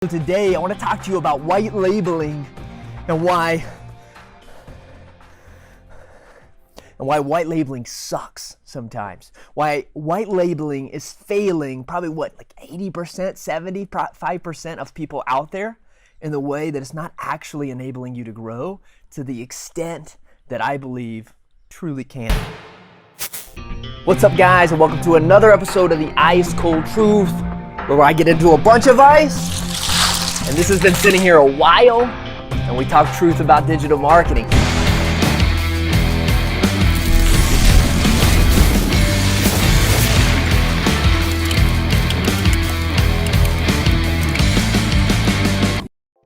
So today I want to talk to you about white labeling and why white labeling sucks sometimes. Why white labeling is failing probably like 80%, 75% of people out there in the way that it's not actually enabling you to grow to the extent that I believe truly can. What's up, guys, and welcome to another episode of the Ice Cold Truth, where I get into a bunch of ice. And this has been sitting here a while, and we talk truth about digital marketing.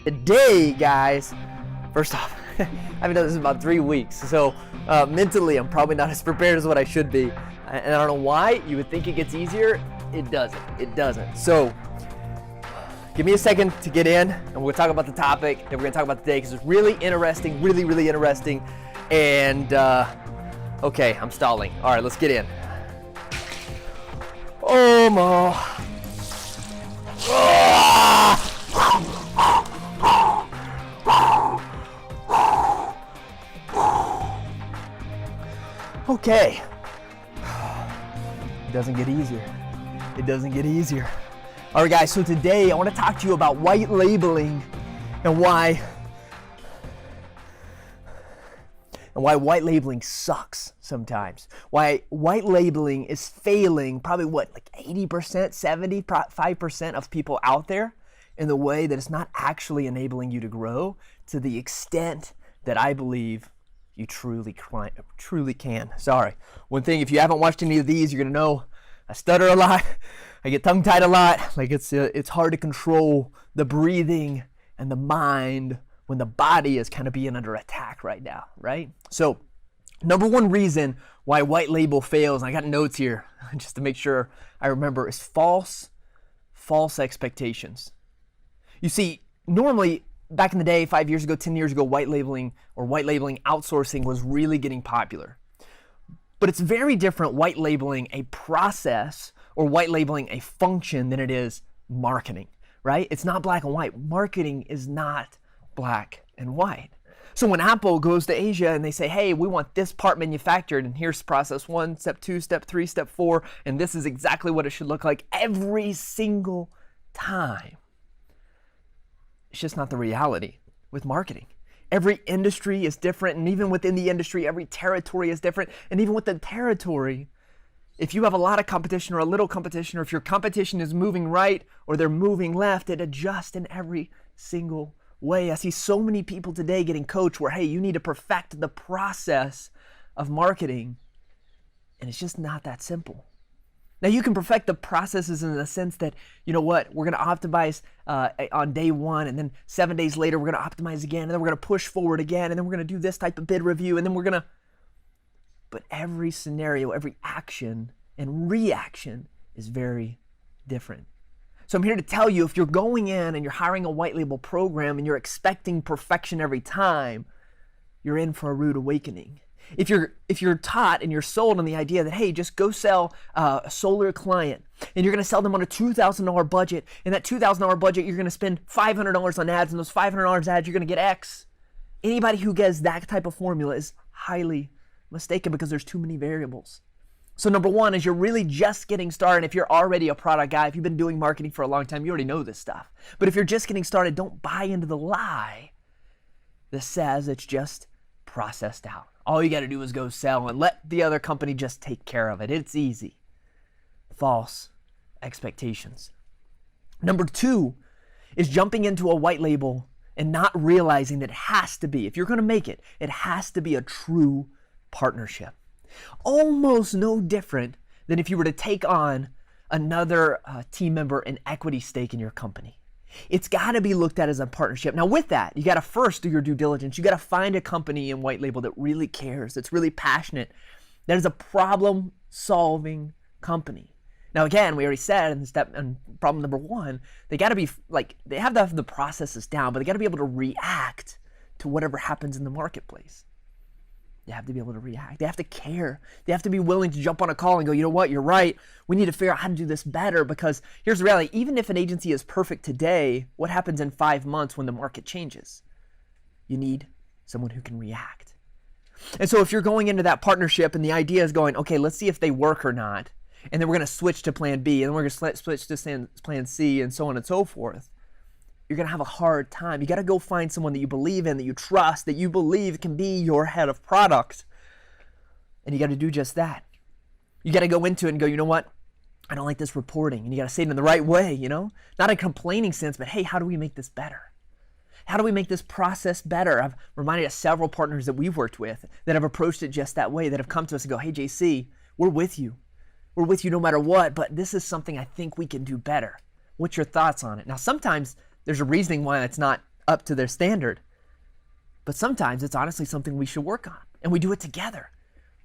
Today, guys, first off, I haven't done this in about 3 weeks, so mentally I'm probably not as prepared as what I should be. And I don't know why. You would think it gets easier. It doesn't. It doesn't. So give me a second to get in, and we'll talk about the topic that we're going to talk about today, because it's really interesting, really interesting. And, okay, I'm stalling. All right, let's get in. Oh, my. Okay. It doesn't get easier. It doesn't get easier. All right, guys, so today I want to talk to you about white labeling and why white labeling sucks sometimes. Why white labeling is failing probably like 80%, 75% of people out there in the way that it's not actually enabling you to grow to the extent that I believe you truly can. Sorry. One thing, if you haven't watched any of these, you're going to know I stutter a lot. I get tongue-tied a lot. Like it's hard to control the breathing and the mind when the body is kind of being under attack right now, right? So, number one reason why white label fails, and I got notes here just to make sure I remember, is false expectations. You see, normally back in the day, 5 years ago, 10 years ago, white labeling outsourcing was really getting popular. But it's very different white labeling a process or white labeling a function than it is marketing, right? It's not black and white. Marketing is not black and white. So when Apple goes to Asia and they say, hey, we want this part manufactured, and here's process 1, step 2, step 3, step 4, and this is exactly what it should look like every single time. It's just not the reality with marketing. Every industry is different, and even within the industry, every territory is different. And even with the territory, if you have a lot of competition or a little competition, or if your competition is moving right or they're moving left, it adjusts in every single way. I see so many people today getting coached where, hey, you need to perfect the process of marketing, and it's just not that simple. Now, you can perfect the processes in the sense that, you know what, we're going to optimize on day 1, and then 7 days later, we're going to optimize again, and then we're going to push forward again, and then we're going to do this type of bid review, and then we're going to... But every scenario, every action and reaction is very different. So I'm here to tell you, if you're going in and you're hiring a white label program and you're expecting perfection every time, you're in for a rude awakening. If you're taught and you're sold on the idea that, hey, just go sell a solar client, and you're going to sell them on a $2,000 budget, and that $2,000 budget you're going to spend $500 on ads, and those $500 ads you're going to get X. Anybody who gets that type of formula is highly mistaken, because there's too many variables. So number one is, you're really just getting started. If you're already a product guy, if you've been doing marketing for a long time, you already know this stuff. But if you're just getting started, don't buy into the lie that says it's just processed out. All you got to do is go sell and let the other company just take care of it. It's easy. False expectations. Number two is jumping into a white label and not realizing that it has to be, if you're going to make it, it has to be a true partnership. Almost no different than if you were to take on another team member an equity stake in your company. It's got to be looked at as a partnership. Now, with that, you got to first do your due diligence. You got to find a company in white label that really cares, that's really passionate, that is a problem-solving company. Now, again, we already said in problem number one, they got to be like, they have to have the processes down, but they got to be able to react to whatever happens in the marketplace. They have to be able to react. They have to care. They have to be willing to jump on a call and go, you know what, you're right. We need to figure out how to do this better, because here's the reality. Even if an agency is perfect today, what happens in 5 months when the market changes? You need someone who can react. And so if you're going into that partnership and the idea is going, okay, let's see if they work or not, and then we're going to switch to plan B, and then we're going to switch to plan C, and so on and so forth, you're going to have a hard time. You got to go find someone that you believe in, that you trust, that you believe can be your head of product. And you got to do just that. You got to go into it and go, you know what? I don't like this reporting. And you got to say it in the right way, Not in a complaining sense, but hey, how do we make this better? How do we make this process better? I've reminded of several partners that we've worked with that have approached it just that way, that have come to us and go, hey, JC, we're with you. We're with you no matter what, but this is something I think we can do better. What's your thoughts on it? Now, sometimes there's a reasoning why it's not up to their standard, but sometimes it's honestly something we should work on, and we do it together.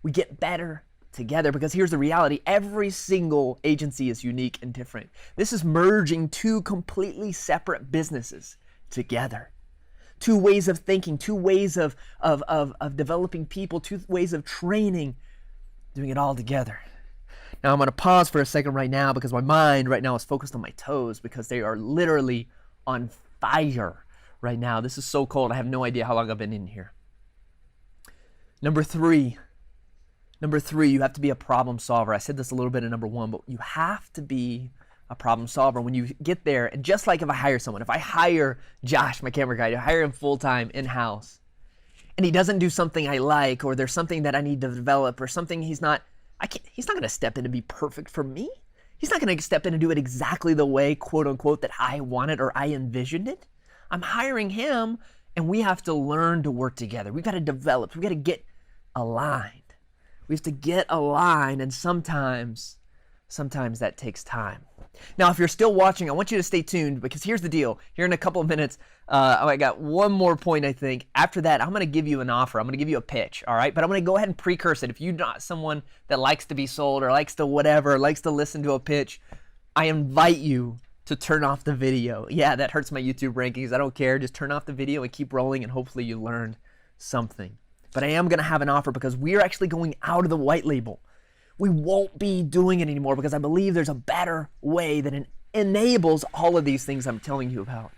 We get better together, because here's the reality. Every single agency is unique and different. This is merging two completely separate businesses together. Two ways of thinking, two ways of developing people, two ways of training, doing it all together. Now I'm going to pause for a second right now, because my mind right now is focused on my toes, because they are literally on fire right now. This is so cold. I have no idea how long I've been in here. Number three, you have to be a problem solver. I said this a little bit in number one, but you have to be a problem solver when you get there. And just like if I hire someone, if I hire Josh, my camera guy, to hire him full-time in-house, and he doesn't do something I like, or there's something that I need to develop, or something he's not going to step in and be perfect for me. He's not going to step in and do it exactly the way, quote unquote, that I want it or I envisioned it. I'm hiring him, and we have to learn to work together. We've got to develop. We've got to get aligned. We have to get aligned, and sometimes that takes time. Now, if you're still watching, I want you to stay tuned, because here's the deal. Here in a couple of minutes, I got one more point, I think. After that, I'm going to give you an offer. I'm going to give you a pitch, all right? But I'm going to go ahead and precurse it. If you're not someone that likes to be sold, or likes to whatever, likes to listen to a pitch, I invite you to turn off the video. Yeah, that hurts my YouTube rankings. I don't care. Just turn off the video and keep rolling, and hopefully you learned something. But I am going to have an offer, because we're actually going out of the white label. We won't be doing it anymore, because I believe there's a better way that enables all of these things I'm telling you about.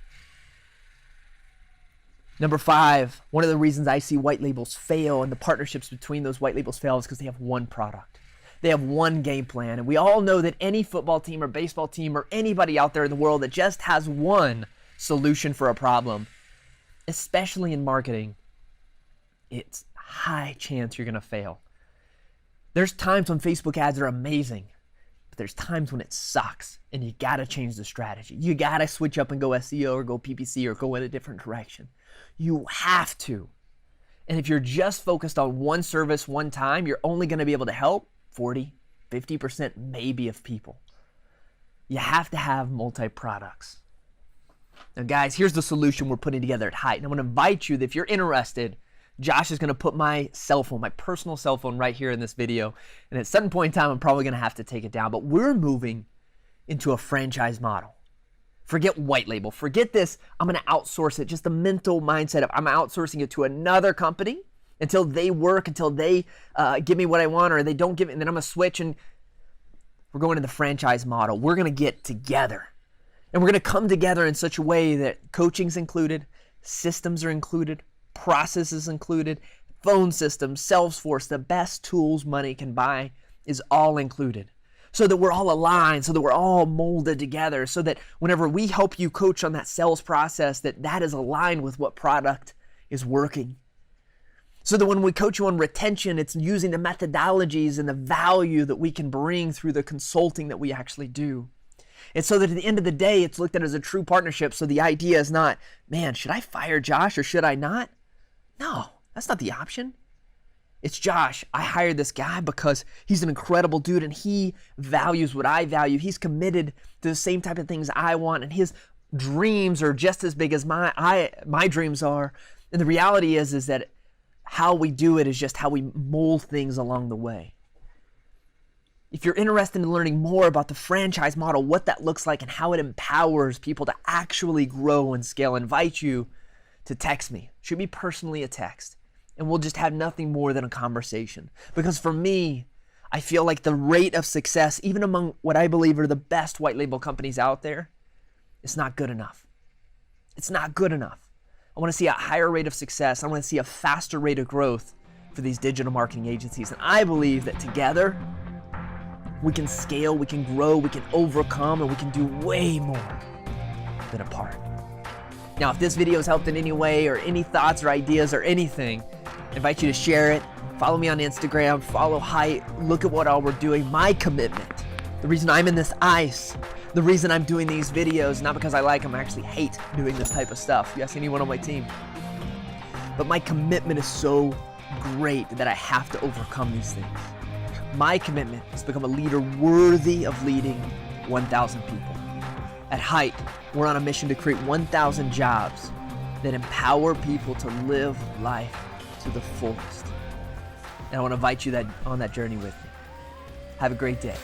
Number 5, one of the reasons I see white labels fail and the partnerships between those white labels fail is because they have one product. They have one game plan. And we all know that any football team or baseball team or anybody out there in the world that just has one solution for a problem, especially in marketing, it's high chance you're going to fail. There's times when Facebook ads are amazing, but there's times when it sucks, and you got to change the strategy. You got to switch up and go SEO or go PPC or go in a different direction. You have to. And if you're just focused on one service one time, you're only going to be able to help 40, 50% maybe of people. You have to have multi-products. Now, guys, here's the solution we're putting together at Height. And I'm going to invite you that if you're interested, Josh is going to put my cell phone, my personal cell phone, right here in this video. And at some point in time, I'm probably going to have to take it down. But we're moving into a franchise model. Forget white label. Forget this. I'm going to outsource it. Just the mental mindset of I'm outsourcing it to another company until they work, until they give me what I want, or they don't give it, and then I'm going to switch. And we're going to the franchise model. We're going to get together. And we're going to come together in such a way that coaching's included, systems are included, processes included, phone systems, Salesforce, the best tools money can buy is all included. So that we're all aligned, so that we're all molded together, so that whenever we help you coach on that sales process, that is aligned with what product is working. So that when we coach you on retention, it's using the methodologies and the value that we can bring through the consulting that we actually do. And so that at the end of the day, it's looked at as a true partnership. So the idea is not, man, should I fire Josh or should I not? No, that's not the option. It's Josh. I hired this guy because he's an incredible dude and he values what I value. He's committed to the same type of things I want, and his dreams are just as big as my dreams are. And the reality is that how we do it is just how we mold things along the way. If you're interested in learning more about the franchise model, what that looks like and how it empowers people to actually grow and scale, I invite you to text me. Shoot me personally a text. and we'll just have nothing more than a conversation. Because for me, I feel like the rate of success, even among what I believe are the best white label companies out there, is not good enough. It's not good enough. I want to see a higher rate of success. I want to see a faster rate of growth for these digital marketing agencies. And I believe that together, we can scale, we can grow, we can overcome, and we can do way more than apart. Now, if this video has helped in any way, or any thoughts or ideas or anything, I invite you to share it. Follow me on Instagram, follow Height, look at what all we're doing. My commitment, the reason I'm in this ice, the reason I'm doing these videos, not because I like them, I actually hate doing this type of stuff. You ask anyone on my team. But my commitment is so great that I have to overcome these things. My commitment is to become a leader worthy of leading 1,000 people. At Height, we're on a mission to create 1,000 jobs that empower people to live life to the fullest. And I want to invite you on that journey with me. Have a great day.